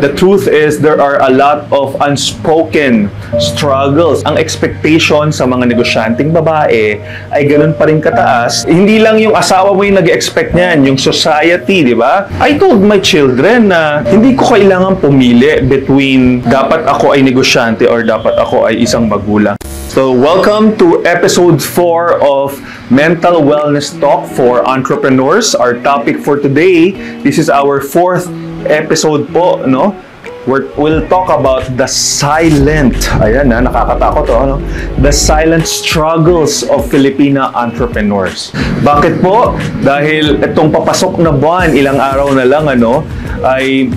The truth is, there are a lot of unspoken struggles. Ang expectation sa mga negosyanteng babae ay ganun pa rin kataas. Hindi lang yung asawa mo yung nag-expect niyan, yung society, di ba? I told my children na hindi ko kailangan pumili between dapat ako ay negosyante or dapat ako ay isang magulang. So, welcome to episode 4 of Mental Wellness Talk for Entrepreneurs. Our topic for today, this is our 4th episode po, no? We'll talk about the silent, ayan na, nakakatakot to, ano? The silent struggles of Filipina entrepreneurs. Bakit po? Dahil itong papasok na buwan, ilang araw na lang, ano, ay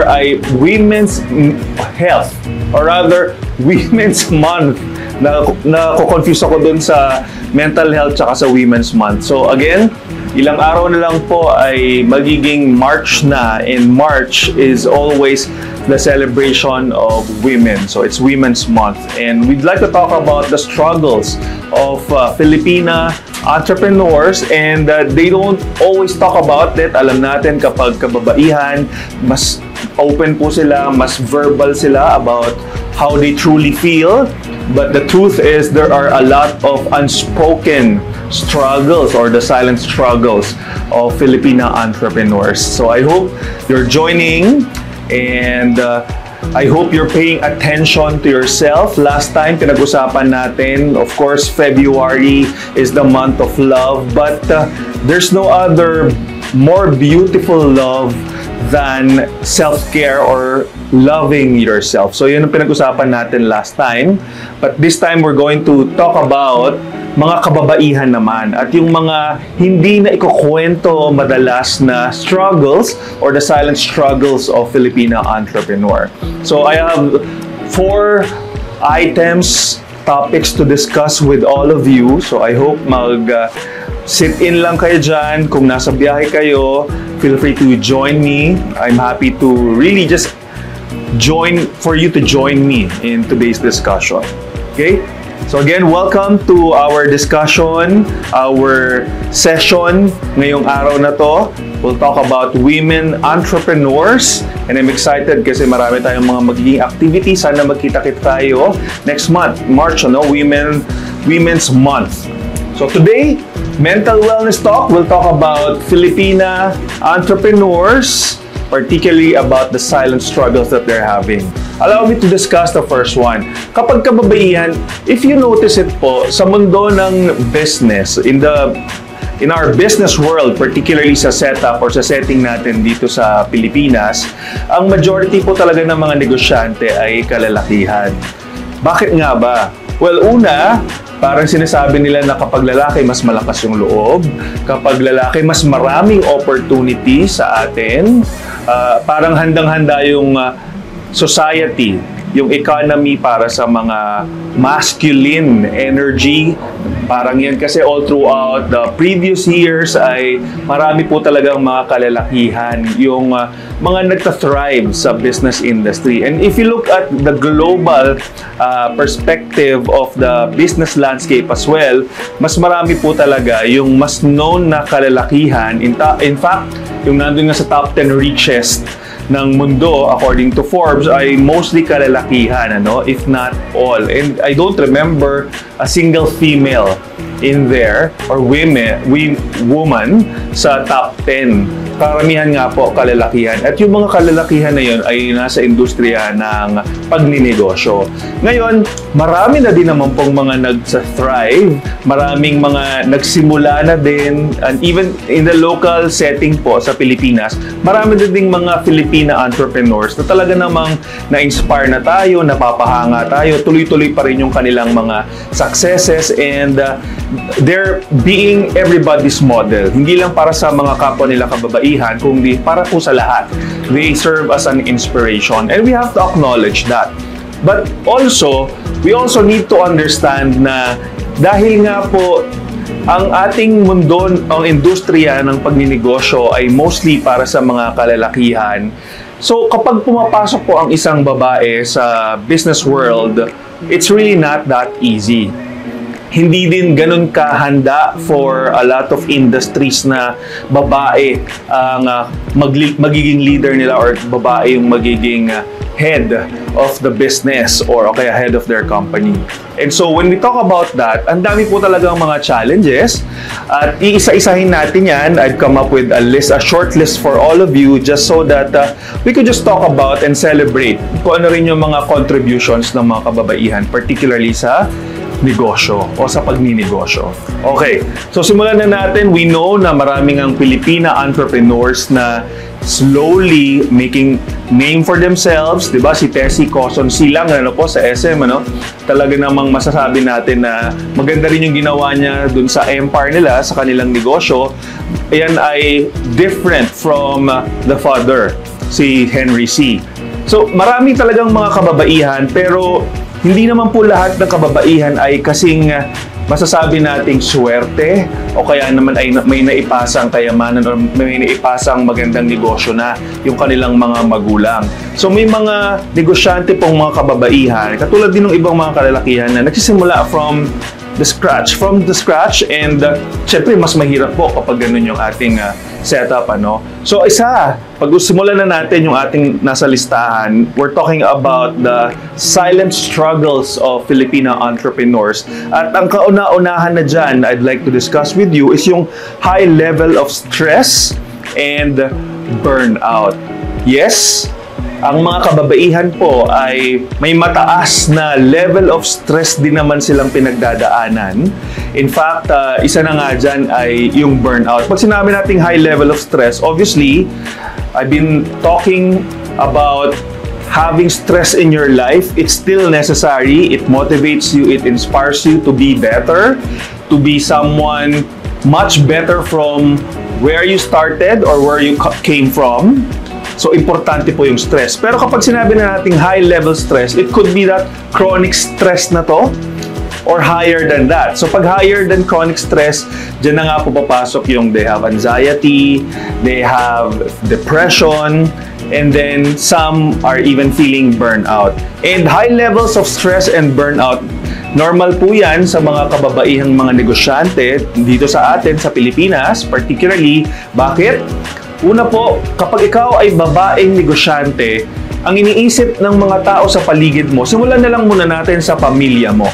ay women's health, or rather, Women's Month. Nako-confuse ako dun sa mental health tsaka sa Women's Month. So again, ilang araw na lang po ay magiging March na, and March is always the celebration of women. So it's Women's Month, and we'd like to talk about the struggles of Filipina entrepreneurs, and they don't always talk about it. Alam natin kapag kababaihan, mas open po sila, mas verbal sila about how they truly feel. But the truth is, there are a lot of unspoken struggles or the silent struggles of Filipina entrepreneurs. So I hope you're joining, and I hope you're paying attention to yourself. Last time, pinag-usapan natin, of course, February is the month of love, but there's no other more beautiful love than self-care or loving yourself. So yun ang pinag-usapan natin last time. But this time, we're going to talk about mga kababaihan naman at yung mga hindi na ikukwento madalas na struggles or the silent struggles of Filipina entrepreneur. So I have 4 topics to discuss with all of you. So I hope sit in lang kayo dyan. Kung nasa biyahe kayo, feel free to join me. I'm happy to really just for you to join me in today's discussion. Okay? So again, welcome to our discussion, our session ngayong araw na to. We'll talk about women entrepreneurs, and I'm excited kasi marami tayong mga magiging activities. Sana magkita-kita tayo next month, March, Women's Month. So today, Mental Wellness Talk, we'll talk about Filipina entrepreneurs, particularly about the silent struggles that they're having. Allow me to discuss the first one. Kapag kababaihan, if you notice it po, sa mundo ng business, in our business world, particularly sa setup or sa setting natin dito sa Pilipinas, ang majority po talaga ng mga negosyante ay kalalakihan. Bakit nga ba? Well, una, parang sinasabi nila na kapag lalaki, mas malakas yung loob. Kapag lalaki, mas maraming opportunity sa atin. Parang handang-handa yung society, yung economy para sa mga masculine energy. Parang yan kasi all throughout the previous years ay marami po talagang mga kalalakihan, yung mga nagta-thrive sa business industry. And if you look at the global perspective of the business landscape as well, mas marami po talaga yung mas known na kalalakihan. In fact, yung nandun nga sa top 10 richest ng mundo according to Forbes ay mostly kalalakihan, if not all. And I don't remember a single female in there or woman sa top 10. Karamihan nga po kalalakihan. At yung mga kalalakihan na yun ay nasa industriya ng pagninegosyo. Ngayon, marami na din naman pong mga nag-thrive. Maraming mga nagsimula na din. And even in the local setting po sa Pilipinas, marami na ding mga Filipina entrepreneurs na talaga namang na-inspire na tayo, napapahanga tayo, tuloy-tuloy pa rin yung kanilang mga successes, and they're being everybody's model. Hindi lang para sa mga kapwa nila kababaihan, kundi para po sa lahat. They serve as an inspiration, and we have to acknowledge that. But also, we also need to understand na dahil nga po ang ating mundo, ang industriya ng pagninegosyo ay mostly para sa mga kalalakihan. So kapag pumapasok po ang isang babae sa business world, it's really not that easy. hindi din ganun kahanda for a lot of industries na babae ang magiging leader nila or babae yung magiging head of the business or kaya head of their company. And so when we talk about that, ang dami po talagang mga challenges at iisa-isahin natin yan. I've come up with a short list for all of you just so that we could just talk about and celebrate kung ano rin yung mga contributions ng mga kababaihan, particularly sa negosyo o sa pagninegosyo. Okay, so simulan na natin. We know na maraming ang Pilipina entrepreneurs na slowly making name for themselves, 'di ba? Si Tessie Coson silang po sa SM, talaga namang masasabi natin na maganda rin yung ginawa niya dun sa empire nila, sa kanilang negosyo. Ayan ay different from the father, si Henry C. So marami talagang mga kababaihan, pero hindi naman po lahat ng kababaihan ay kasing masasabi nating swerte o kaya naman ay may naipasang kayamanan o may naipasang magandang negosyo na yung kanilang mga magulang. So may mga negosyante pong mga kababaihan, katulad din ng ibang mga kalalakihan na nagsisimula from the scratch and syempre mas mahirap po kapag ganun yung ating setup, So pag-simulan na natin yung ating nasa listahan, we're talking about the silent struggles of Filipino entrepreneurs. At ang kauna-unahan na dyan I'd like to discuss with you is yung high level of stress and burnout. Yes, ang mga kababaihan po ay may mataas na level of stress din naman silang pinagdadaanan. In fact, isa na nga dyan ay yung burnout. Pag sinabi nating high level of stress, obviously, I've been talking about having stress in your life. It's still necessary. It motivates you. It inspires you to be better, to be someone much better from where you started or where you came from. So, importante po yung stress. Pero kapag sinabi na nating high-level stress, it could be that chronic stress na to or higher than that. So, pag higher than chronic stress, dyan na nga po papasok yung they have anxiety, they have depression, and then some are even feeling burnout. And high levels of stress and burnout, normal po yan sa mga kababaihang mga negosyante dito sa atin, sa Pilipinas, particularly. Bakit? Una po, kapag ikaw ay babaeng negosyante, ang iniisip ng mga tao sa paligid mo, simulan na lang muna natin sa pamilya mo.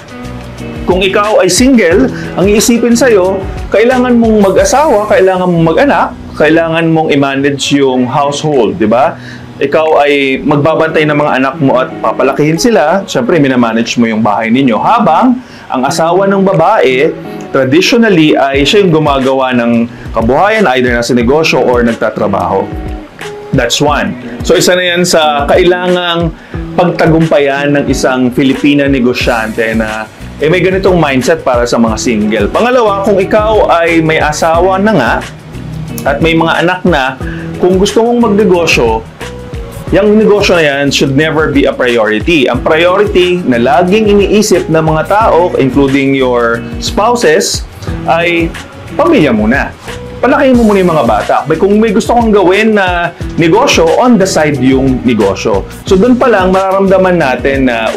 Kung ikaw ay single, ang iisipin sa'yo, kailangan mong mag-asawa, kailangan mong mag-anak, kailangan mong i-manage yung household, di ba? Ikaw ay magbabantay ng mga anak mo at papalakihin sila, syempre minamanage mo yung bahay ninyo. Habang ang asawa ng babae, traditionally ay siya yung gumagawa ng kabuhayan, either nasa negosyo or nagtatrabaho. That's one. So isa na yan sa kailangang pagtagumpayan ng isang Filipina negosyante na may ganitong mindset para sa mga single. Pangalawa, kung ikaw ay may asawa na nga at may mga anak na, kung gusto mong magnegosyo, yung negosyo na yan should never be a priority. Ang priority na laging iniisip ng mga tao, including your spouses, ay pamilya muna. Palakihin mo muna yung mga bata. Kung may gusto kong gawin na negosyo, on the side yung negosyo. So doon pa lang mararamdaman natin na,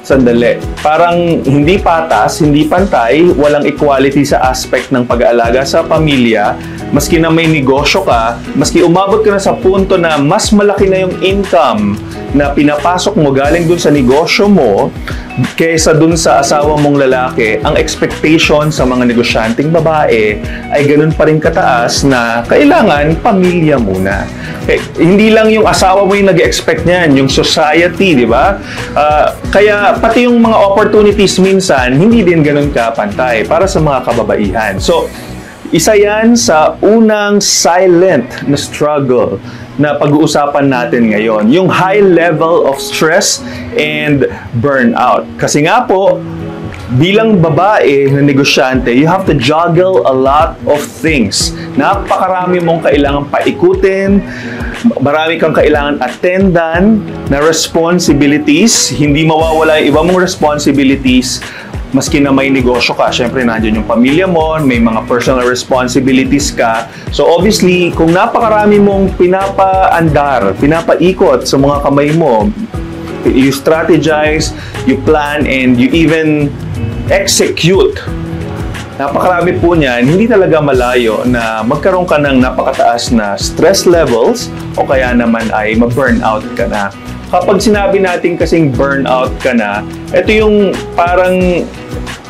sandali, parang hindi patas, hindi pantay, walang equality sa aspect ng pag-aalaga sa pamilya. Maski na may negosyo ka, maski umabot ka na sa punto na mas malaki na yung income na pinapasok mo galing dun sa negosyo mo kaysa dun sa asawa mong lalaki, ang expectation sa mga negosyanteng babae ay ganun pa rin kataas na kailangan pamilya muna. Hindi lang yung asawa mo yung nag-expect niyan, yung society, di ba? Kaya pati yung mga opportunities minsan, hindi din ganun kapantay para sa mga kababaihan. So, isa yan sa unang silent na struggle na pag-uusapan natin ngayon, yung high level of stress and burnout. Kasi nga po, bilang babae na negosyante, you have to juggle a lot of things. Napakarami mong kailangan paikutin, marami kang kailangan attendan na responsibilities, hindi mawawala yung iba mong responsibilities. Maski na may negosyo ka, syempre nandiyan yung pamilya mo, may mga personal responsibilities ka. So obviously, kung napakarami mong pinapaandar, pinapaikot sa mga kamay mo, you strategize, you plan, and you even execute. Napakarami po niyan, hindi talaga malayo na magkaroon ka ng napakataas na stress levels o kaya naman ay ma-burnout ka na. Kapag sinabi natin kasing burnout ka na, ito yung parang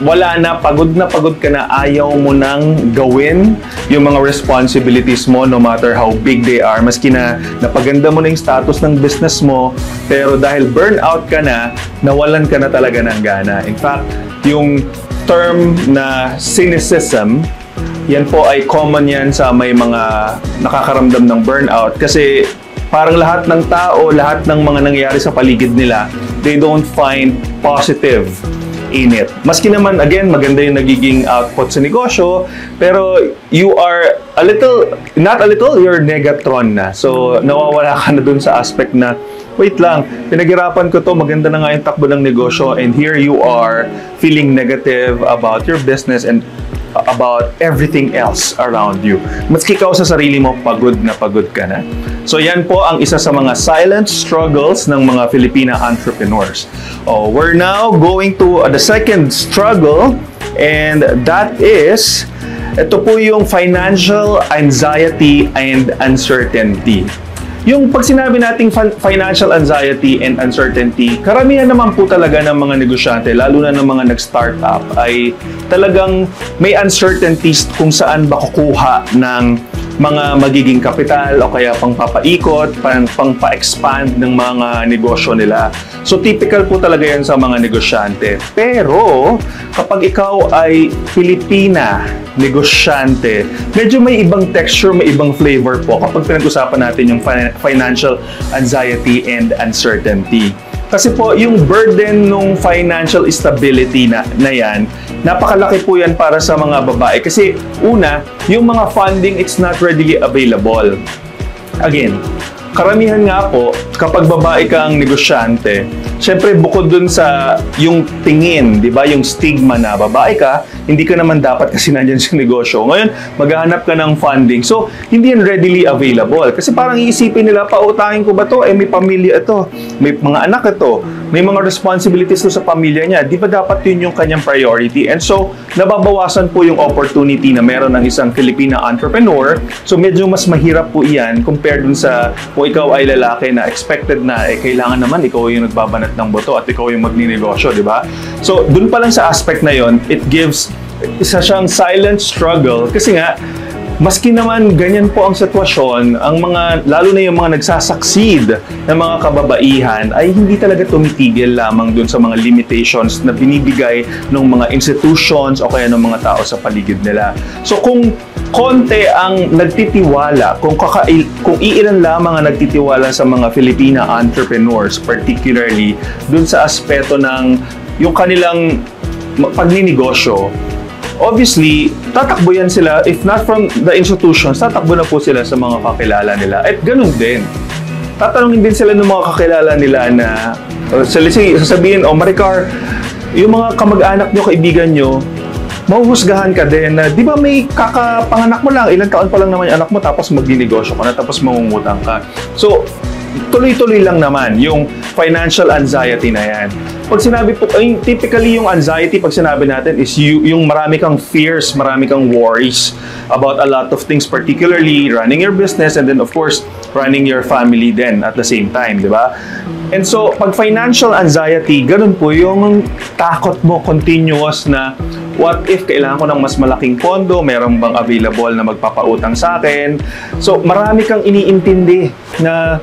wala na pagod ka na, ayaw mo nang gawin yung mga responsibilities mo no matter how big they are. Maski na napaganda mo na yung status ng business mo, pero dahil burnout ka na, nawalan ka na talaga ng gana. In fact, yung term na cynicism, yan po ay common yan sa may mga nakakaramdam ng burnout kasi parang lahat ng tao, lahat ng mga nangyayari sa paligid nila, they don't find positive in it. Maski naman, again, maganda yung nagiging output sa negosyo, pero you are a little, not a little, you're negatron na. So, nawawala ka na dun sa aspect na, wait lang, pinaghirapan ko to, maganda na nga yung takbo ng negosyo, and here you are feeling negative about your business and about everything else around you. Maski ikaw sa sarili mo, pagod ka na. So yan po ang isa sa mga silent struggles ng mga Filipina entrepreneurs. We're now going to the second struggle, and that is, ito po yung financial anxiety and uncertainty. Yung pag sinabi nating financial anxiety and uncertainty, karamihan naman po talaga ng mga negosyante, lalo na ng mga nag-startup, ay talagang may uncertainties kung saan ba kukuha ng mga magiging kapital o kaya pangpapaikot, pangpa-expand ng mga negosyo nila. So typical po talaga yan sa mga negosyante. Pero kapag ikaw ay Pilipina negosyante, medyo may ibang texture, may ibang flavor po kapag pinag-usapan natin yung financial anxiety and uncertainty. Kasi po, yung burden ng financial stability na yan, napakalaki po yan para sa mga babae. Kasi una, yung mga funding, it's not readily available. Again, karamihan nga po, kapag babae kang negosyante, syempre bukod dun sa yung tingin, di ba, yung stigma na babae ka, hindi ka naman dapat kasi nandyan sa negosyo. Ngayon, maghahanap ka ng funding. So, hindi yan readily available. Kasi parang iisipin nila, pautangin ko ba to? May pamilya ito, may mga anak ito, may mga responsibilities to sa pamilya niya. Di ba dapat yun yung kanyang priority? And so, nababawasan po yung opportunity na meron ng isang Filipina entrepreneur. So, medyo mas mahirap po iyan compared dun sa kung ikaw ay lalaki na expected na kailangan naman ikaw yung nagbabanat ng boto at ikaw yung magninegosyo, di ba? So, dun pa lang sa aspect na yon, it gives isa siyang silent struggle kasi nga, maski naman ganyan po ang sitwasyon, ang mga, lalo na yung mga nagsasucceed na mga kababaihan ay hindi talaga tumitigil lamang dun sa mga limitations na binibigay ng mga institutions o kaya ng mga tao sa paligid nila. So kung konti ang nagtitiwala, kung iilan lamang ang nagtitiwala sa mga Filipina entrepreneurs, particularly dun sa aspeto ng yung kanilang pagninegosyo, obviously, tatakbo yan sila, if not from the institutions, tatakbo na po sila sa mga kakilala nila. At ganun din. Tatanungin din sila ng mga kakilala nila na, sasabihin, Maricar, yung mga kamag-anak nyo, kaibigan nyo, mahuhusgahan ka din na, di ba may kakapanganak mo lang, ilang taon pa lang naman yung anak mo, tapos magninegosyo ka na, tapos mangungutang ka. So, tuloy-tuloy lang naman yung financial anxiety na yan. Pag sinabi po, typically yung anxiety pag sinabi natin is yung marami kang fears, marami kang worries about a lot of things, particularly running your business and then of course, running your family then at the same time, di ba? And so, pag financial anxiety, ganun po yung takot mo continuous na what if kailangan ko ng mas malaking pondo, meron bang available na magpapautang sa akin? So, marami kang iniintindi na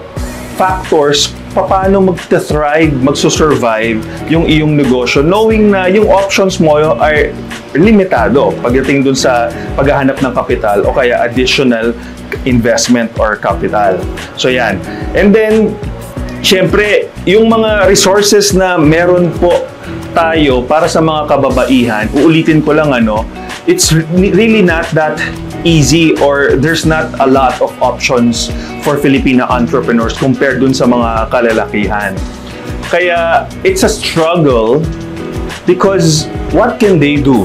factors paano mag-thrive, magsusurvive yung iyong negosyo, knowing na yung options mo are limitado pagdating dun sa paghahanap ng kapital o kaya additional investment or capital. So yan. And then, syempre, yung mga resources na meron po tayo para sa mga kababaihan, uulitin ko lang it's really not that easy or there's not a lot of options for Filipina entrepreneurs compared dun sa mga kalalakihan. Kaya it's a struggle because what can they do?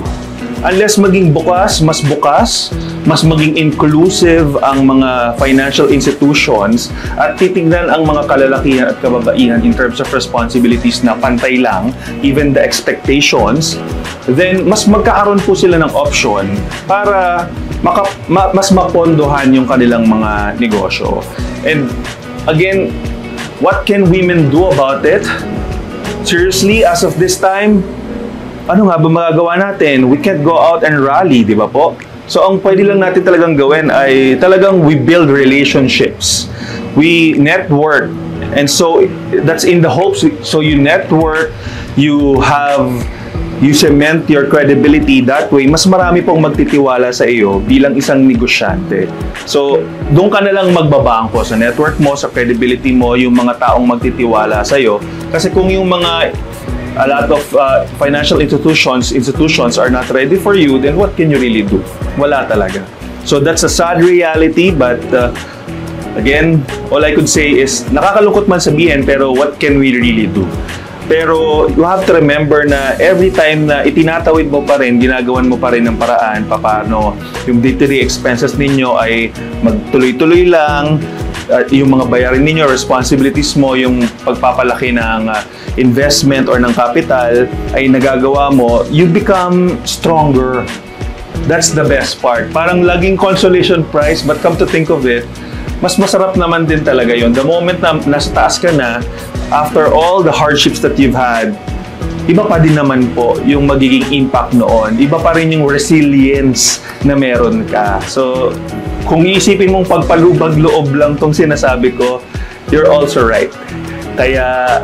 Unless maging bukas, mas maging inclusive ang mga financial institutions at titignan ang mga kalalakihan at kababaihan in terms of responsibilities na pantay lang, even the expectations, then mas magkakaroon po sila ng option para mas mapondohan yung kanilang mga negosyo. And again, what can women do about it? Seriously, as of this time, ano nga ba magagawa natin? We can't go out and rally, di ba po? So ang pwede lang natin talagang gawin ay talagang we build relationships. We network. And so that's in the hopes, so you network, you cement your credibility. That way, mas marami pong magtitiwala sa iyo bilang isang negosyante. So, doon ka na lang magbabangko sa network mo, sa credibility mo, yung mga taong magtitiwala sa iyo. Kasi kung yung a lot of financial institutions are not ready for you, then what can you really do? Wala talaga. So, that's a sad reality, but again, all I could say is, nakakalungkot man sabihin, pero what can we really do? Pero you have to remember na every time na itinatawid mo pa rin, ginagawan mo pa rin ng paraan paano yung day-to-day expenses ninyo ay magtuloy-tuloy lang, yung mga bayarin ninyo, responsibilities mo, yung pagpapalaki ng investment or ng capital ay nagagawa mo, you become stronger. That's the best part. Parang laging consolation prize, but come to think of it, mas masarap naman din talaga yon. The moment na nasa taas ka na, after all the hardships that you've had, iba pa din naman po yung magiging impact noon. Iba pa rin yung resilience na meron ka. So, kung iisipin mong pagpalubag-loob lang tong sinasabi ko, you're also right. Kaya,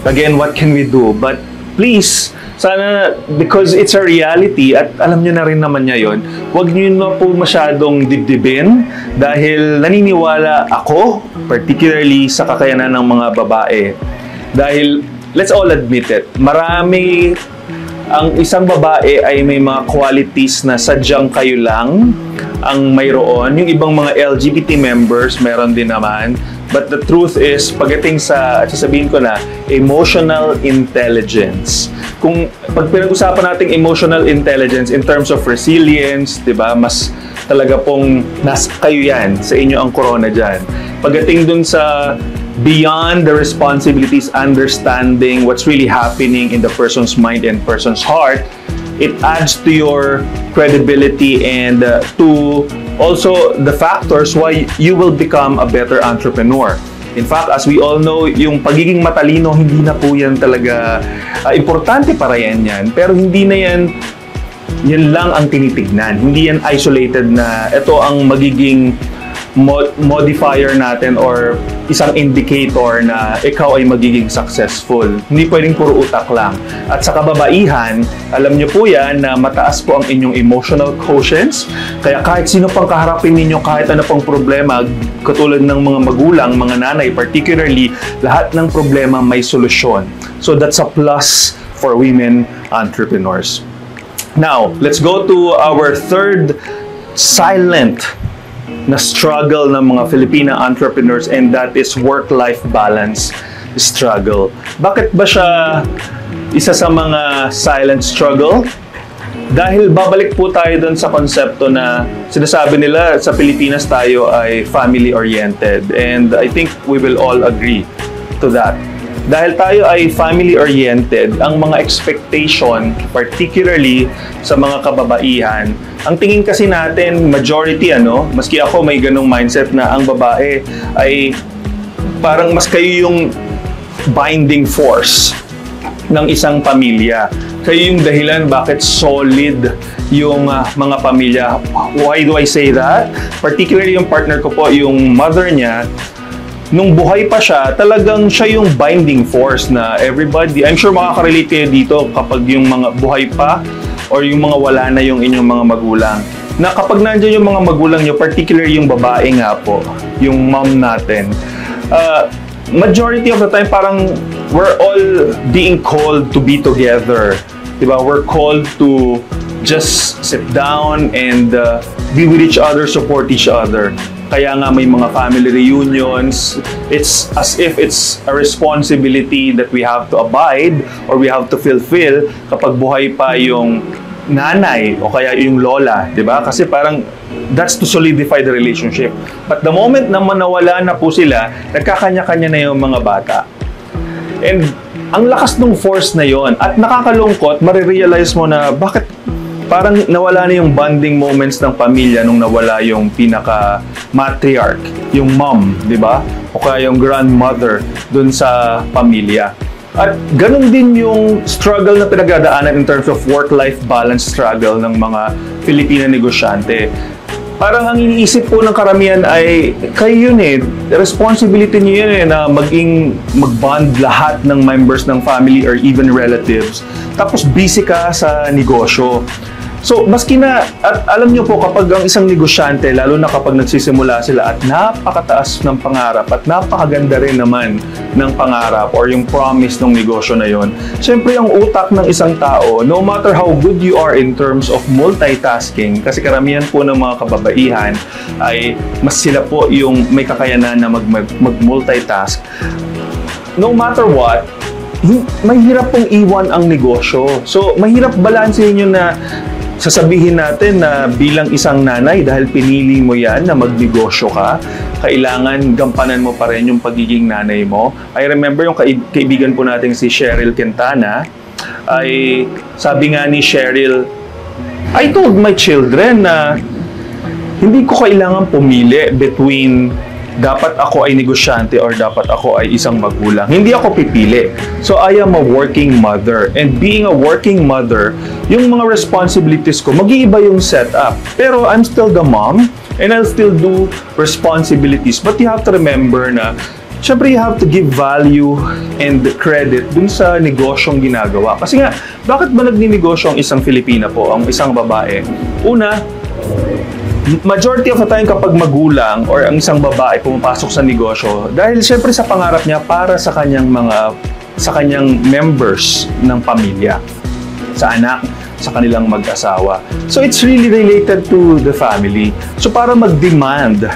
again, what can we do? But please, sana, because it's a reality at alam nyo na rin naman niya yun, huwag nyo na po masyadong dibdibin dahil naniniwala ako, particularly sa kakayanan ng mga babae. Dahil, let's all admit it, ang isang babae ay may mga qualities na sadyang kayo lang ang mayroon. Yung ibang mga LGBT members, meron din naman. But the truth is, pagdating sa, sasabihin ko na, emotional intelligence. Pag pinag-usapan natin emotional intelligence in terms of resilience, di ba, mas talaga pong kayo yan, sa inyo ang corona dyan. Pagdating dun sa beyond the responsibilities, understanding what's really happening in the person's mind and person's heart, it adds to your credibility and to also the factors why you will become a better entrepreneur. In fact, as we all know, yung pagiging matalino, hindi na po yan talaga importante para yan. Pero hindi na yan lang ang tinitignan. Hindi yan isolated na ito ang magiging modifier natin or isang indicator na ikaw ay magiging successful. Hindi pwedeng puro utak lang. At sa kababaihan, alam nyo po yan na mataas po ang inyong emotional quotients. Kaya kahit sino pang kaharapin ninyo, kahit ano pang problema, katulad ng mga magulang, mga nanay, particularly, lahat ng problema may solusyon. So that's a plus for women entrepreneurs. Now, let's go to our third silent na struggle ng mga Filipina entrepreneurs, and that is work-life balance struggle. Bakit ba siya isa sa mga silent struggle? Dahil babalik po tayo dun sa konsepto na sinasabi nila sa Pilipinas tayo ay family-oriented, and I think we will all agree to that. Dahil tayo ay family-oriented, ang mga expectation, particularly sa mga kababaihan, ang tingin kasi natin, majority, maski ako may ganong mindset na ang babae ay parang mas kayo yung binding force ng isang pamilya. Kayo yung dahilan bakit solid yung mga pamilya. Why do I say that? Particularly yung partner ko po, yung mother niya, nung buhay pa siya, talagang siya yung binding force na everybody, I'm sure makaka-relate kayo dito kapag yung mga buhay pa or yung mga wala na yung inyong mga magulang. Na kapag nandiyan yung mga magulang nyo, particularly yung babae nga po, yung mom natin, majority of the time parang we're all being called to be together. Diba? We're called to just sit down and be with each other, support each other. Kaya nga may mga family reunions. It's as if it's a responsibility that we have to abide or we have to fulfill kapag buhay pa yung nanay o kaya yung lola, di ba? Kasi parang that's to solidify the relationship. But the moment na manawala na po sila, nagkakanya-kanya na yung mga bata. And ang lakas ng force na yon at nakakalungkot, marirealize mo na bakit parang nawala na yung bonding moments ng pamilya nung nawala yung pinaka-matriarch, yung mom, di ba? O kaya yung grandmother dun sa pamilya. At ganun din yung struggle na pinagdadaanan in terms of work-life balance struggle ng mga Filipina negosyante. Parang ang iniisip po ng karamihan ay, kayo yun eh, responsibility niyo yun eh, na mag-bond lahat ng members ng family or even relatives. Tapos busy ka sa negosyo. So, maski na, at alam niyo po, kapag ang isang negosyante, lalo na kapag nagsisimula sila at napakataas ng pangarap at napakaganda rin naman ng pangarap or yung promise ng negosyo na yon. Siyempre, ang utak ng isang tao, no matter how good you are in terms of multitasking, kasi karamihan po ng mga kababaihan ay mas sila po yung may kakayanan na mag-multitask. No matter what, mahirap pong iwan ang negosyo. So, mahirap balansehin yun na sasabihin natin na bilang isang nanay, dahil pinili mo yan na magnegosyo ka, kailangan gampanan mo pa rin yung pagiging nanay mo. I remember yung kaibigan po natin si Cheryl Quintana, ay sabi nga ni Cheryl, I told my children na hindi ko kailangan pumili between dapat ako ay negosyante or dapat ako ay isang magulang. Hindi ako pipili. So, I am a working mother. And being a working mother, yung mga responsibilities ko, mag-iiba yung setup. Pero I'm still the mom and I'll still do responsibilities. But you have to remember na, syempre you have to give value and credit dun sa negosyong ginagawa. Kasi nga, bakit ba nagninegosyo ang isang Filipina po, ang isang babae? Una, majority of the time kapag magulang or ang isang babae pumapasok sa negosyo, dahil syempre sa pangarap niya para sa kanyang members ng pamilya, sa anak, sa kanilang mag-asawa. So it's really related to the family. So para mag-demand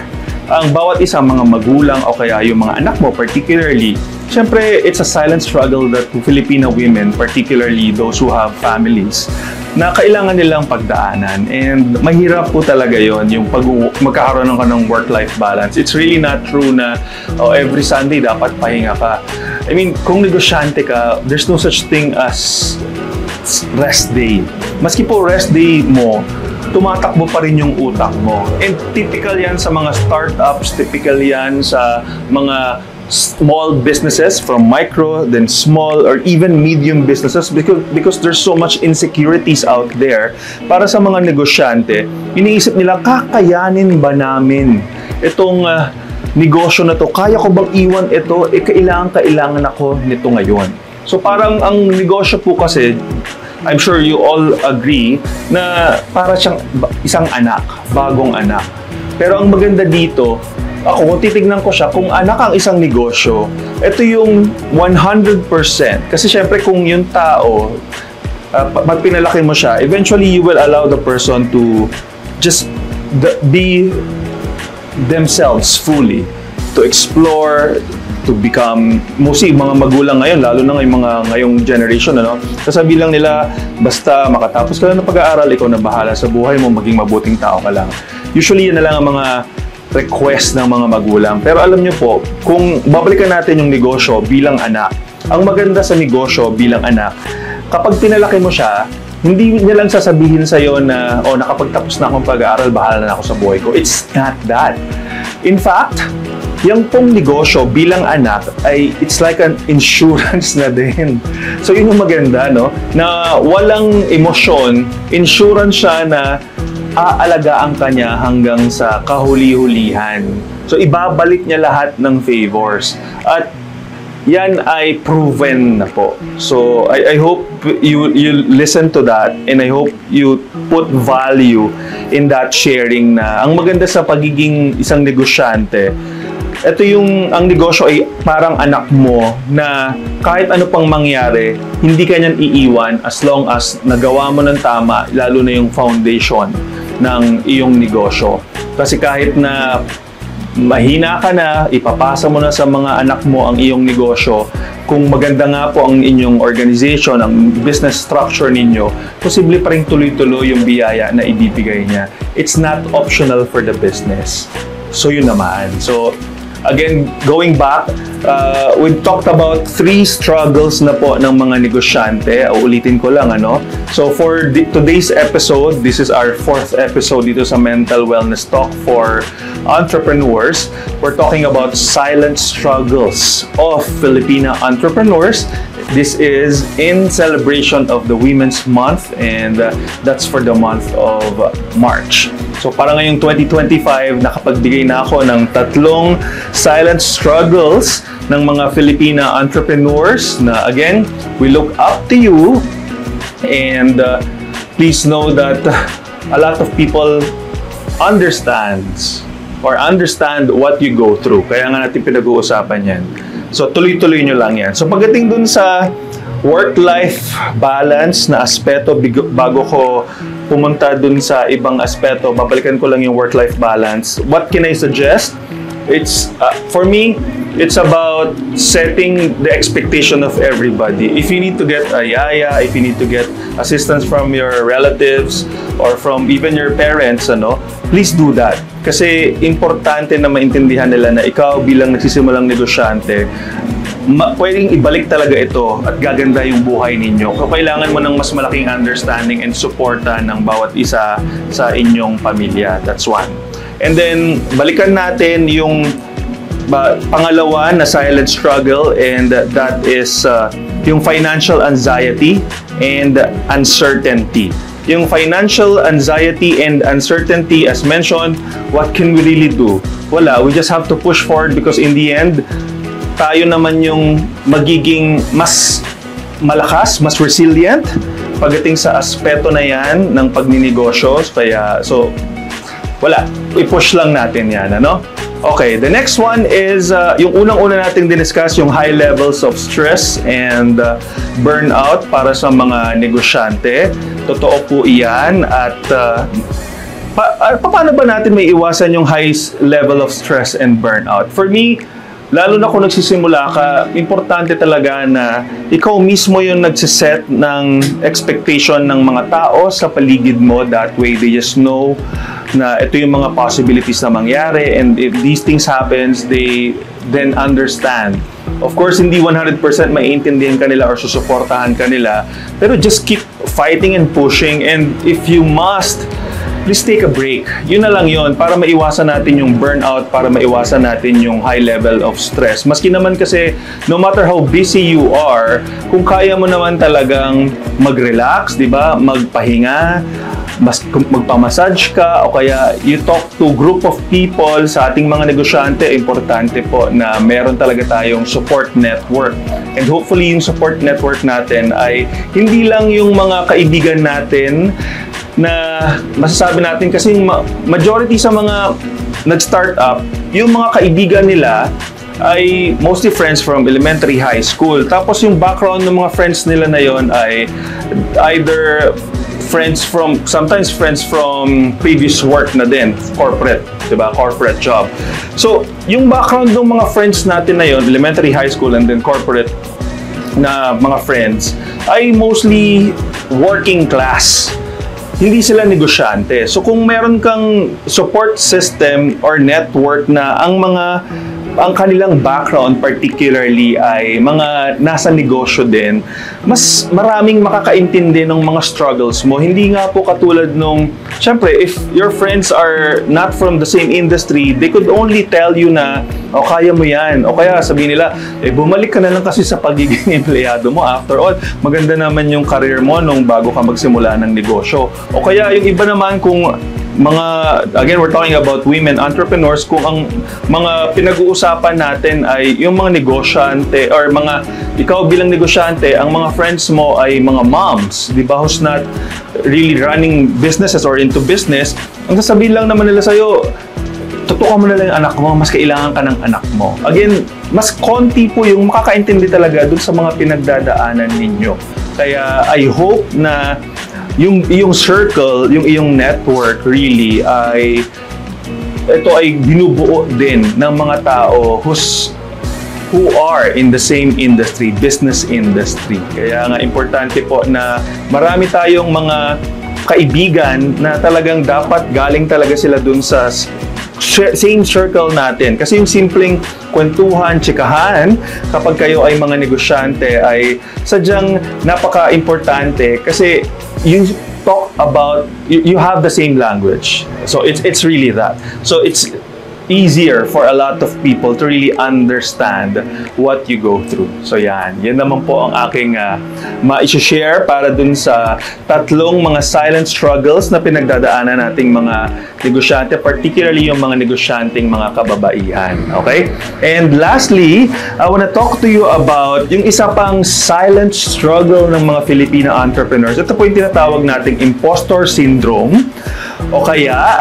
ang bawat isang mga magulang o kaya yung mga anak mo particularly, syempre it's a silent struggle that Filipino women, particularly those who have families, na kailangan nilang pagdaanan. And mahirap po talaga yon yung magkakaroon ka ng work-life balance. It's really not true na every Sunday dapat pahinga ka. I mean, kung negosyante ka, there's no such thing as rest day. Maski po rest day mo, tumatakbo pa rin yung utak mo. And typical yan sa mga startups, typical yan sa mga small businesses, from micro, then small, or even medium businesses, because there's so much insecurities out there. Para sa mga negosyante, iniisip nila, kakayanin ba namin itong negosyo na to? Kaya ko bang iwan ito? Kailangan ako nito ngayon. So parang ang negosyo po kasi, I'm sure you all agree, na para siyang isang anak, bagong anak. Pero ang maganda dito, ako kung titignan ko siya, kung anak ang isang negosyo, ito yung 100%. Kasi syempre kung yung tao, pag pinalaki mo siya, eventually you will allow the person to just be themselves fully, to explore, to become, mostly mga magulang ngayon, lalo na ngayong generation, sasabihin lang nila, basta makatapos ka lang ng pag-aaral, ikaw na bahala sa buhay mo, maging mabuting tao ka lang. Usually, yan na lang ang mga request ng mga magulang. Pero alam nyo po, kung babalikan natin yung negosyo bilang anak, ang maganda sa negosyo bilang anak, kapag pinalaki mo siya, hindi niya lang sasabihin sa'yo na, nakapagtapos na akong pag-aaral, bahala na ako sa buhay ko. It's not that. In fact, yung pong negosyo bilang anak ay it's like an insurance na din. So yun yung maganda, no? Na walang emosyon, insurance siya na aalagaan ka niya hanggang sa kahuli-hulihan. So ibabalik niya lahat ng favors. At yan ay proven na po. So I hope you listen to that, and I hope you put value in that sharing na ang maganda sa pagiging isang negosyante, ito ang negosyo ay parang anak mo na kahit ano pang mangyari, hindi ka niyan iiwan as long as nagawa mo ng tama, lalo na yung foundation ng iyong negosyo. Kasi kahit na mahina ka na, ipapasa mo na sa mga anak mo ang iyong negosyo, kung maganda nga po ang inyong organization, ang business structure ninyo, posible pa rin tuloy-tuloy yung biyaya na ibibigay niya. It's not optional for the business. So yun naman. So again, going back, we talked about 3 struggles na po ng mga negosyante. Uulitin ko lang, ano? So for today's episode, this is our 4th episode dito sa Mental Wellness Talk for Entrepreneurs. We're talking about silent struggles of Filipina entrepreneurs. This is in celebration of the Women's Month, and that's for the month of March. So para ngayong 2025, nakapagbigay na ako ng 3 silent struggles ng mga Filipina entrepreneurs na, again, we look up to you, and please know that a lot of people understand what you go through. Kaya nga natin pinag-uusapan yan. So, tuloy-tuloy nyo lang yan. So, pagdating dun sa work-life balance na aspeto, bago ko pumunta dun sa ibang aspeto, babalikan ko lang yung work-life balance. What can I suggest? It's, for me, it's about setting the expectation of everybody. If you need to get a yaya, if you need to get assistance from your relatives or from even your parents, please do that. Kasi importante na maintindihan nila na ikaw bilang nagsisimulang negosyante, pwedeng ibalik talaga ito at gaganda yung buhay ninyo. So, kailangan mo ng mas malaking understanding and suporta ng bawat isa sa inyong pamilya. That's one. And then, balikan natin yung pangalawa na silent struggle, and that is yung financial anxiety and uncertainty. Yung financial anxiety and uncertainty, as mentioned, what can we really do? Wala, we just have to push forward because in the end, tayo naman yung magiging mas malakas, mas resilient pagdating sa aspeto na yan ng pagninegosyo. Kaya, so, wala, i-push lang natin yan, ano? Okay, the next one is, yung unang-una nating diniscuss, yung high levels of stress and burnout para sa mga negosyante. Totoo po iyan. At paano ba natin may iwasan yung high level of stress and burnout? For me, lalo na kung nagsisimula ka, importante talaga na ikaw mismo yung nagsiset ng expectation ng mga tao sa paligid mo. That way, they just know na ito yung mga possibilities na mangyari, and if these things happens, they then understand. Of course, hindi 100% maiintindihan ka nila or susuportahan ka nila, pero just keep fighting and pushing, and if you must, please take a break. Yun na lang yun, para maiwasan natin yung burnout, para maiwasan natin yung high level of stress. Maski naman kasi, no matter how busy you are, kung kaya mo naman talagang mag-relax, di ba? Magpahinga, magpamassage ka, o kaya you talk to group of people. Sa ating mga negosyante, importante po na meron talaga tayong support network. And hopefully, yung support network natin ay hindi lang yung mga kaibigan natin na masasabi natin, kasi majority sa mga nag-start up, yung mga kaibigan nila ay mostly friends from elementary, high school. Tapos yung background ng mga friends nila na yon ay either sometimes friends from previous work na din, corporate, diba? Corporate job. So, yung background ng mga friends natin na yon, elementary, high school, and then corporate na mga friends, ay mostly working class. Hindi sila negosyante. So kung meron kang support system or network na ang kanilang background particularly ay mga nasa negosyo din, mas maraming makakaintindi ng mga struggles mo. Hindi nga po katulad nung, syempre, if your friends are not from the same industry, they could only tell you na, kaya mo yan. O kaya sabihin nila, bumalik ka na lang kasi sa pagiging empleyado mo. After all, maganda naman yung career mo nung bago ka magsimula ng negosyo. O kaya yung iba naman, kung again, we're talking about women entrepreneurs, kung ang mga pinag-uusapan natin ay yung mga negosyante or ikaw bilang negosyante, ang mga friends mo ay mga moms, di ba, who's not really running businesses or into business, ang sasabihin lang naman nila sa'yo, tutukan mo na lang yung anak mo, mas kailangan ka ng anak mo. Again, mas konti po yung makakaintindi talaga dun sa mga pinagdadaanan ninyo. Kaya I hope na yung iyong circle, yung iyong network really ito ay binubuo din ng mga tao who are in the same industry, business industry. Kaya nga importante po na marami tayong mga kaibigan na talagang dapat galing talaga sila dun sa same circle natin. Kasi yung simpleng kwentuhan, tsikahan, kapag kayo ay mga negosyante, ay sadyang napaka-importante kasi you talk about, you have the same language. So it's really that. So it's easier for a lot of people to really understand what you go through. So yan naman po ang aking ma-share para dun sa tatlong mga silent struggles na pinagdadaanan nating mga negosyante, particularly yung mga negosyanteng mga kababaihan. Okay? And lastly, I want to talk to you about yung isa pang silent struggle ng mga Filipino entrepreneurs. Ito po yung tinatawag nating impostor syndrome o kaya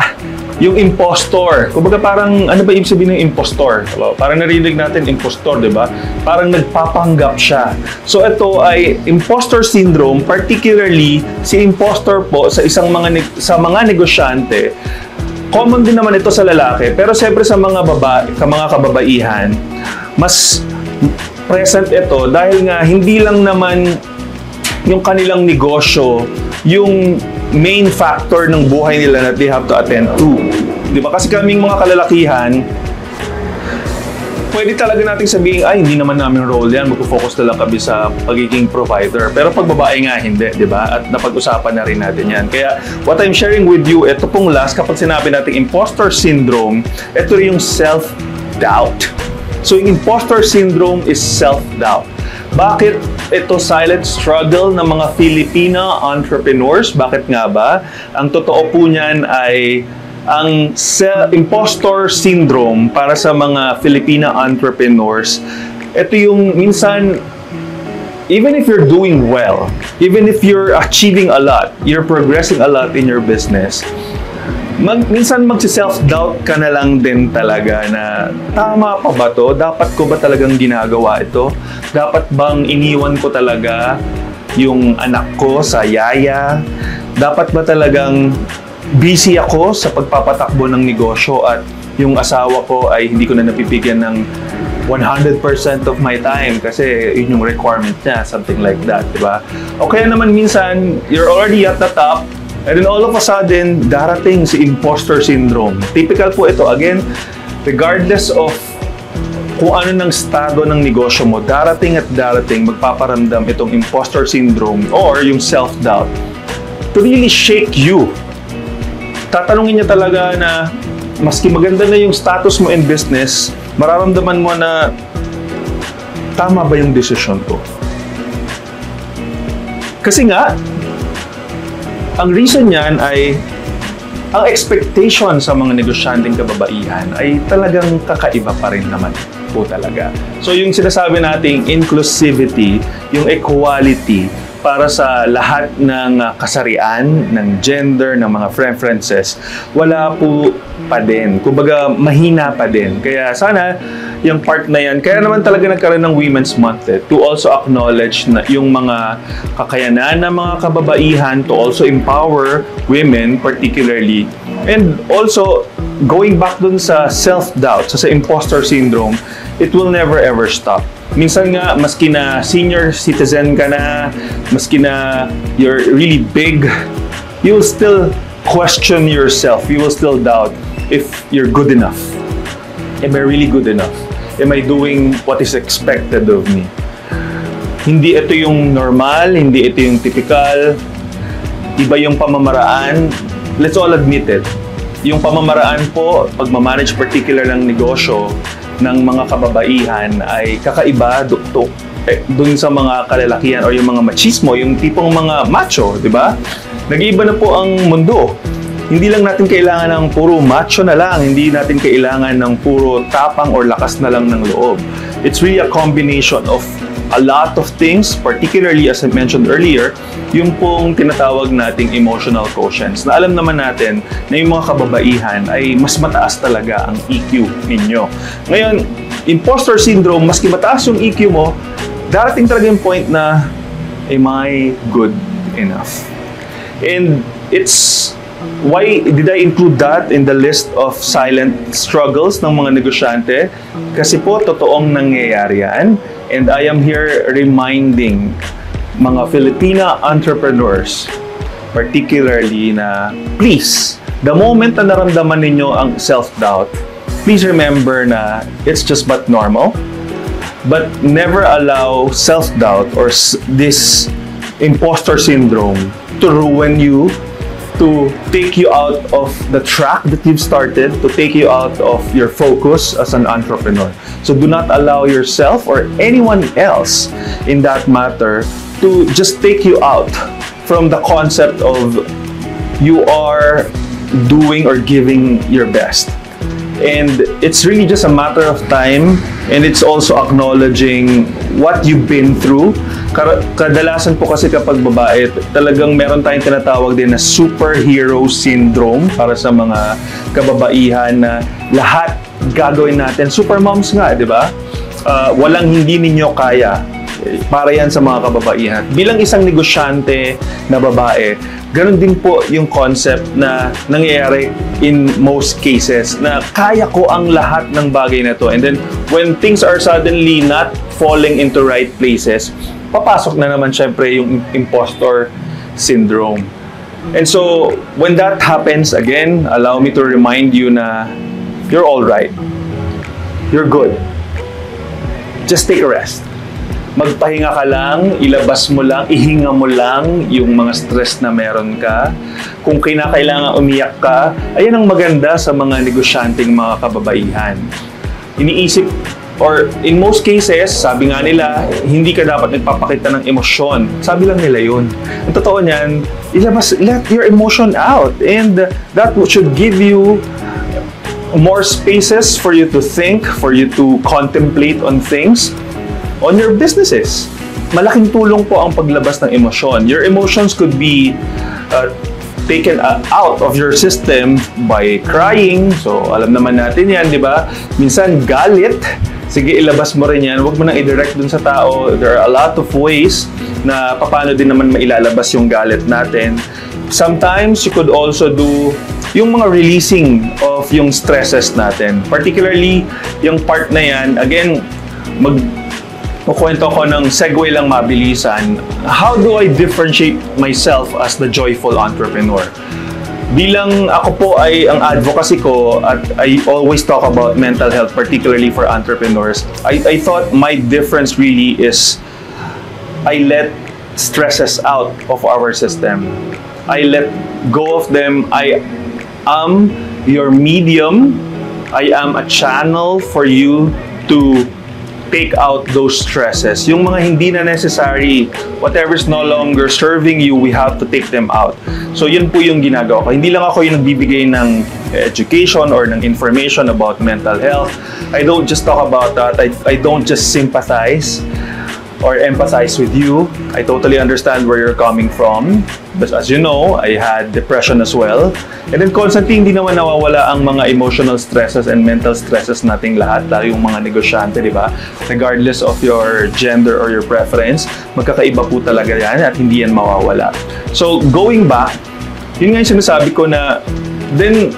yung impostor. Kumbaga parang, ano ba ibig sabihin ng impostor? Parang narinig natin impostor, di ba? Parang nagpapanggap siya. So ito ay impostor syndrome, particularly si impostor po sa mga negosyante. Common din naman ito sa lalaki, pero siyempre sa mga kababaihan, mas present ito dahil nga hindi lang naman yung kanilang negosyo yung main factor ng buhay nila that they have to attend to. Di ba? Kasi kaming mga kalalakihan, pwede talaga nating sabihin, ay, hindi naman namin role yan, mag-focus na lang kami sa pagiging provider. Pero pag babae nga, hindi, di ba? At napag-usapan na rin natin yan. Kaya, what I'm sharing with you, ito pong last, kapag sinabi natin imposter syndrome, ito yung self-doubt. So, yung imposter syndrome is self-doubt. Bakit ito silent struggle ng mga Filipino entrepreneurs? Bakit nga ba? Ang totoo po niyan ay ang impostor syndrome para sa mga Filipino entrepreneurs. Ito yung minsan, even if you're doing well, even if you're achieving a lot, you're progressing a lot in your business, minsan magsi-self-doubt ka na lang din talaga na tama pa ba to? Dapat ko ba talagang ginagawa ito? Dapat bang iniwan ko talaga yung anak ko sa yaya? Dapat ba talagang busy ako sa pagpapatakbo ng negosyo at yung asawa ko ay hindi ko na napipigyan ng 100% of my time kasi yun yung requirement niya, something like that, di ba? O kaya naman minsan, you're already at the top, and then all of a sudden, darating si imposter syndrome. Typical po ito. Again, regardless of kung ano ng estado ng negosyo mo, darating at darating, magpaparamdam itong imposter syndrome or yung self-doubt to really shake you. Tatanungin niya talaga na maski maganda na yung status mo in business, mararamdaman mo na tama ba yung desisyon ko? Kasi nga, ang reason niyan ay ang expectation sa mga negosyanteng kababaihan ay talagang kakaiba pa rin naman po talaga. So yung sinasabi nating inclusivity, yung equality para sa lahat ng kasarian, ng gender, ng mga preferences, wala po pa din. Kumbaga, mahina pa din. Kaya sana yung part na yan, kaya naman talaga nagkaroon ng Women's Month to also acknowledge na yung mga kakayanan ng mga kababaihan, to also empower women particularly. And also, going back dun sa self-doubt, sa imposter syndrome, it will never ever stop. Minsan nga, maski na senior citizen ka na, maski na you're really big, you will still question yourself. You will still doubt if you're good enough. Am I really good enough? Am I doing what is expected of me? Hindi ito yung normal, hindi ito yung typical. Iba yung pamamaraan. Let's all admit it. Yung pamamaraan po, pagmamanage particular ng negosyo ng mga kababaihan ay kakaiba dun sa mga kalalakihan o yung mga machismo, yung tipong mga macho, di ba? Nag-iiba na po ang mundo. Hindi lang natin kailangan ng puro macho na lang, hindi natin kailangan ng puro tapang or lakas na lang ng loob. It's really a combination of a lot of things, particularly as I mentioned earlier, yung pong tinatawag nating emotional quotients. Na alam naman natin na yung mga kababaihan ay mas mataas talaga ang EQ ninyo. Ngayon, imposter syndrome, maski mataas yung EQ mo, darating talaga yung point na, am I good enough? And it's why did I include that in the list of silent struggles ng mga negosyante? Kasi po, totoong nangyayari yan. And I am here reminding mga Filipina entrepreneurs, particularly na please, The moment na naramdaman ninyo ang self-doubt, please remember na it's just but normal. But never allow self-doubt or this imposter syndrome to ruin you, to take you out of the track that you've started, to take you out of your focus as an entrepreneur. So do not allow yourself or anyone else in that matter to just take you out from the concept of you are doing or giving your best. And it's really just a matter of time, and it's also acknowledging what you've been through. Kadalasan po kasi kapag babae, talagang meron tayong tinatawag din na superhero syndrome para sa mga kababaihan na lahat gagawin natin. Super moms nga, di ba? Walang hindi ninyo kaya. Para yan sa mga kababaihan. Bilang isang negosyante na babae, ganun din po yung concept na nangyayari in most cases na kaya ko ang lahat ng bagay na to. And then, when things are suddenly not falling into right places, papasok na naman syempre yung impostor syndrome. And so, when that happens, again, allow me to remind you na you're all right. You're good. Just take a rest. Magpahinga ka lang, ilabas mo lang, ihinga mo lang yung mga stress na meron ka. Kung kinakailangan umiyak ka, ayan ang maganda sa mga negosyanteng mga kababaihan. Iniisip, or in most cases, sabi nga nila, hindi ka dapat nagpapakita ng emosyon. Sabi lang nila yun. Ang totoo niyan, ilabas, let your emotion out. And that should give you more spaces for you to think, for you to contemplate on things, on your businesses. Malaking tulong po ang paglabas ng emosyon. Your emotions could be taken out of your system by crying. So, alam naman natin yan, di ba? Minsan, galit. Sige, ilabas mo rin yan. Huwag mo nang i-direct dun sa tao. There are a lot of ways na paano din naman mailalabas yung galit natin. Sometimes, you could also do yung mga releasing of yung stresses natin. Particularly, yung part na yan, again, kukwento ko ng segue lang mabilisan. How do I differentiate myself as the joyful entrepreneur? Bilang ako po ay ang advocacy ko at I always talk about mental health, particularly for entrepreneurs, I thought my difference really is I let stresses out of our system. I let go of them. I am your medium. I am a channel for you to take out those stresses. Yung mga hindi na necessary, whatever's no longer serving you, we have to take them out. So yun po yung ginagawa ko. Hindi lang ako yung nagbibigay ng education or ng information about mental health. I don't just talk about that. I don't just sympathize or empathize with you. I totally understand where you're coming from. But as you know, I had depression as well. And then constantly, hindi naman nawawala ang mga emotional stresses and mental stresses nating lahat, lalo yung mga negosyante, di ba? Regardless of your gender or your preference, magkakaiba po talaga yan at hindi yan mawawala. So, going back, yun nga yung sinasabi ko na, then,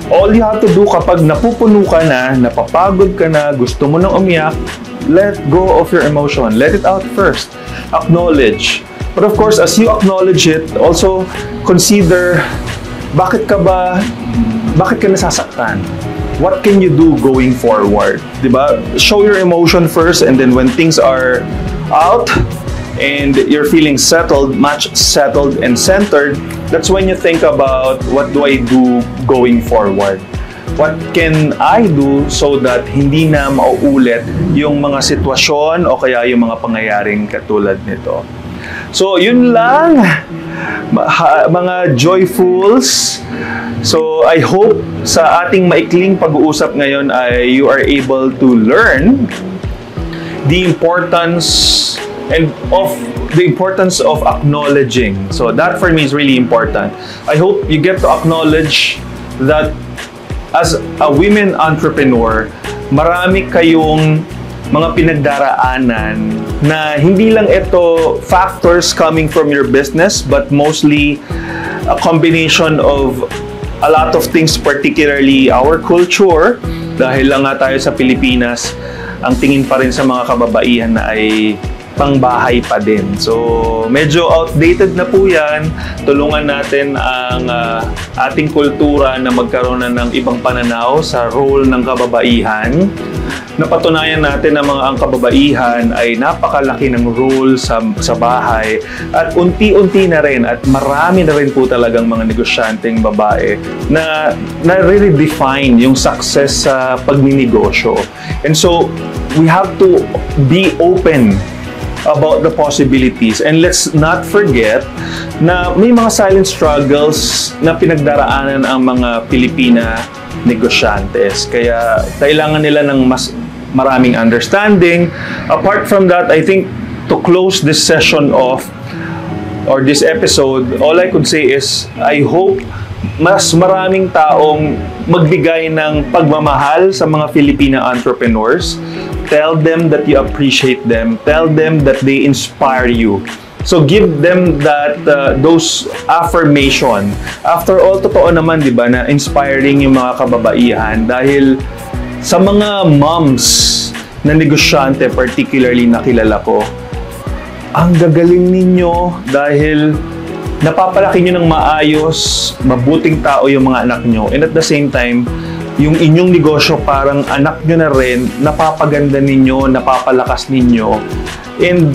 all you have to do kapag napupuno ka na, napapagod ka na, gusto mo nang umiyak, let go of your emotion. Let it out first. Acknowledge. But of course, as you acknowledge it, also consider, bakit ka nasasaktan? What can you do going forward? Diba? Show your emotion first, and then when things are out and you're feeling settled, much settled and centered, that's when you think about, what do I do going forward? What can I do so that hindi na mauulit yung mga sitwasyon o kaya yung mga pangyayaring katulad nito? So, yun lang, mga joyfuls. So, I hope sa ating maikling pag-uusap ngayon ay you are able to learn the importance of acknowledging. So, that for me is really important. I hope you get to acknowledge that as a women entrepreneur, marami kayong mga pinagdaraanan na hindi lang ito factors coming from your business, but mostly a combination of a lot of things, particularly our culture. Dahil lang nga tayo sa Pilipinas, ang tingin pa rin sa mga kababaihan na ay pangbahay pa din. So, medyo outdated na po yan. Tulungan natin ang ating kultura na magkaroon na ng ibang pananaw sa role ng kababaihan. Napatunayan natin na ang kababaihan ay napakalaki ng role sa bahay at unti-unti na rin at marami na rin po talagang mga negosyanteng babae na redefine yung success sa pagninegosyo. And so, we have to be open about the possibilities, and let's not forget na may mga silent struggles na pinagdaraanan ang mga Pilipina negosyantes. Kaya kailangan nila ng mas maraming understanding. Apart from that, I think to close this session off or this episode, all I could say is I hope mas maraming taong magbigay ng pagmamahal sa mga Filipina entrepreneurs. Tell them that you appreciate them. Tell them that they inspire you. So give them that those affirmation. After all, totoo naman, di ba, na inspiring yung mga kababaihan dahil sa mga moms na negosyante, particularly nakilala ko, ang gagaling ninyo dahil napapalaki nyo ng maayos, mabuting tao yung mga anak nyo, and at the same time, yung inyong negosyo parang anak nyo na rin, napapaganda ninyo, napapalakas ninyo. And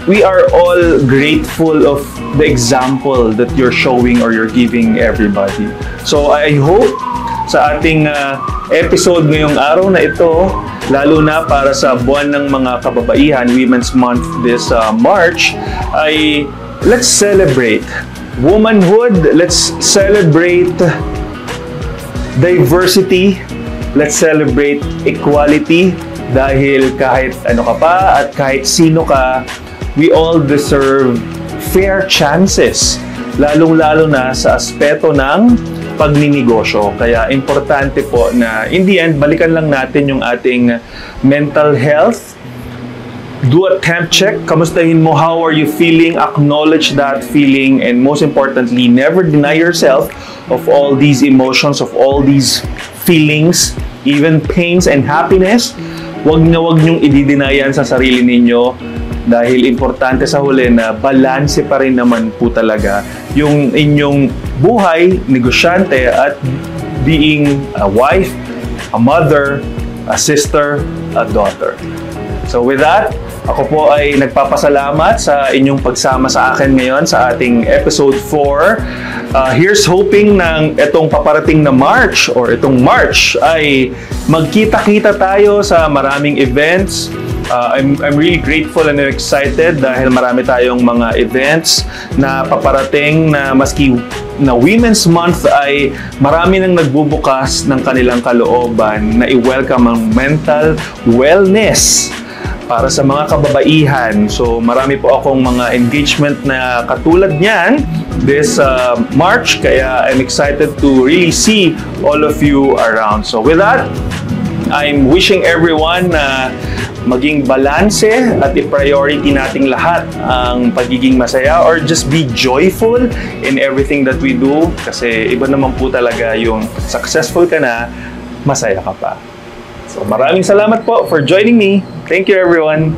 we are all grateful of the example that you're showing or you're giving everybody. So I hope sa ating episode ngayong araw na ito, lalo na para sa buwan ng mga kababaihan, Women's Month this March, ay let's celebrate womanhood, let's celebrate diversity, let's celebrate equality, dahil kahit ano ka pa at kahit sino ka, we all deserve fair chances, lalong-lalo na sa aspeto ng pagninegosyo. Kaya importante po na in the end, balikan lang natin yung ating mental health. Do a temp check. Kamustahin mo, how are you feeling? Acknowledge that feeling, and most importantly, never deny yourself of all these emotions, of all these feelings, even pains and happiness. Wag niyong i-deny yan sa sarili ninyo dahil importante sa huli na balanse pa rin naman po talaga yung inyong buhay, negosyante, at being a wife, a mother, a sister, a daughter. So with that, ako po ay nagpapasalamat sa inyong pagsama sa akin ngayon sa ating episode 4. Here's hoping ng itong paparating na March or itong March ay magkita-kita tayo sa maraming events. I'm really grateful and excited dahil marami tayong mga events na paparating na maski na Women's Month ay marami nang nagbubukas ng kanilang kalooban na i-welcome ang mental wellness para sa mga kababaihan. So marami po akong mga engagement na katulad niyan this March, kaya I'm excited to really see all of you around. So with that, I'm wishing everyone na maging balanse at i-priority nating lahat ang pagiging masaya or just be joyful in everything that we do, kasi iba naman po talaga yung successful ka na, masaya ka pa. So maraming salamat po for joining me. Thank you, everyone.